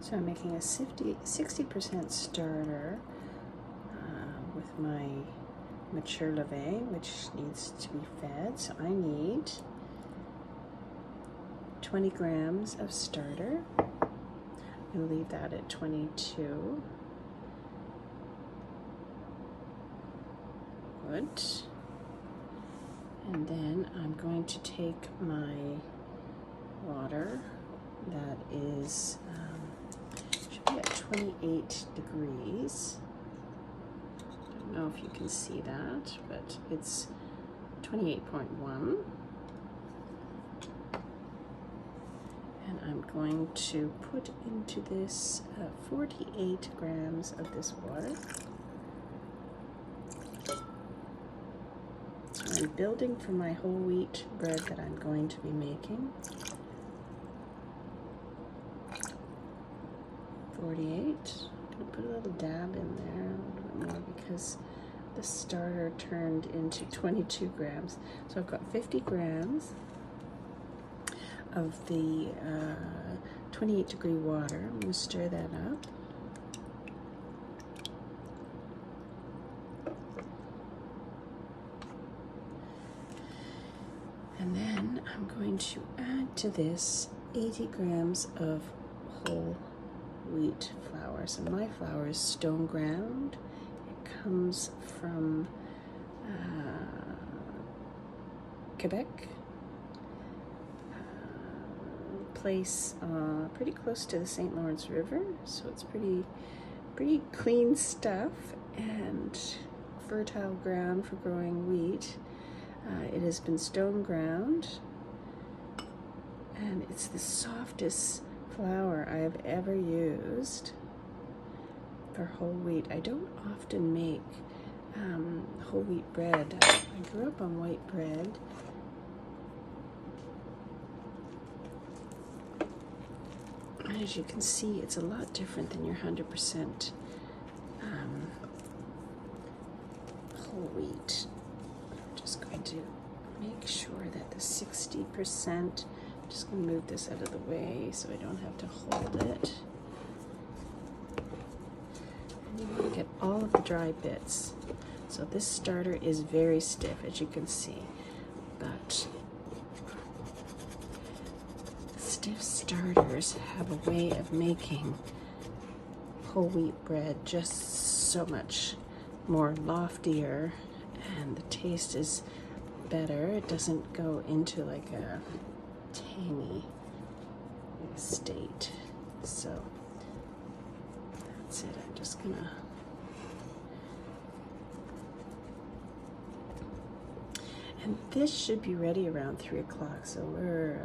So I'm making a 60% starter with my mature levain, which needs to be fed. So I need 20 grams of starter. I'm going to leave that at 22. Good. And then I'm going to take my water that is should be at 28 degrees. I don't know if you can see that, but it's 28.1. And I'm going to put into this 48 grams of this water. I'm building for my whole wheat bread that I'm going to be making. 48. I'm going to put a little dab in there, a little bit more, because the starter turned into 22 grams. So I've got 50 grams of the 28-degree water. I'm going to stir that up. And then I'm going to add to this 80 grams of whole wheat flour. So my flour is stone ground. It comes from Quebec, place pretty close to the St. Lawrence River. So it's pretty clean stuff and fertile ground for growing wheat. It has been stone ground, and it's the softest flour I have ever used for whole wheat. I don't often make whole wheat bread. I grew up on white bread. And as you can see, it's a lot different than your 100% whole wheat. Just going to make sure that the 60%, I'm just going to move this out of the way so I don't have to hold it. And you want to get all of the dry bits. So this starter is very stiff, as you can see, but stiff starters have a way of making whole wheat bread just so much more loftier, and the taste is better. It doesn't go into like a tangy state. So that's it. I'm just gonna and this should be ready around 3 o'clock. So we're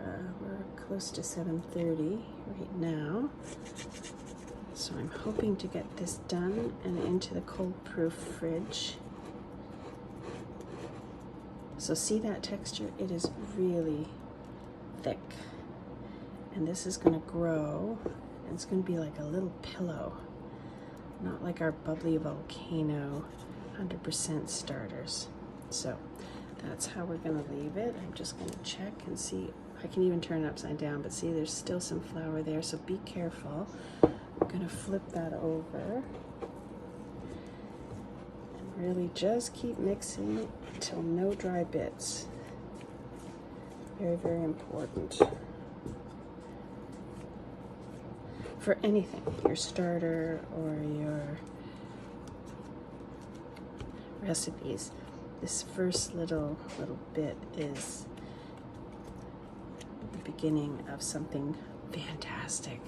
close to 7:30 right now. So I'm hoping to get this done and into the cold-proof fridge. So see that texture? It is really thick. And this is going to grow, and it's going to be like a little pillow. Not like our bubbly volcano 100% starters. So that's how we're going to leave it. I'm just going to check and see. I can even turn it upside down, but see there's still some flour there, so be careful. I'm going to flip that over. Really just keep mixing until no dry bits. Very, very important. For anything, your starter or your recipes, this first little bit is the beginning of something fantastic.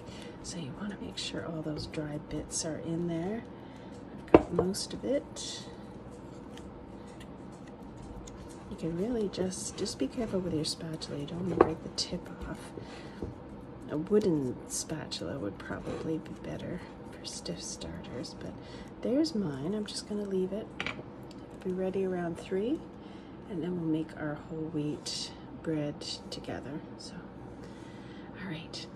So you want to make sure all those dry bits are in there. I've got most of it. You can really just be careful with your spatula. You don't want to break the tip off. A wooden spatula would probably be better for stiff starters, but there's mine. I'm just going to leave it. It'll be ready around 3, and then we'll make our whole wheat bread together. So, all right.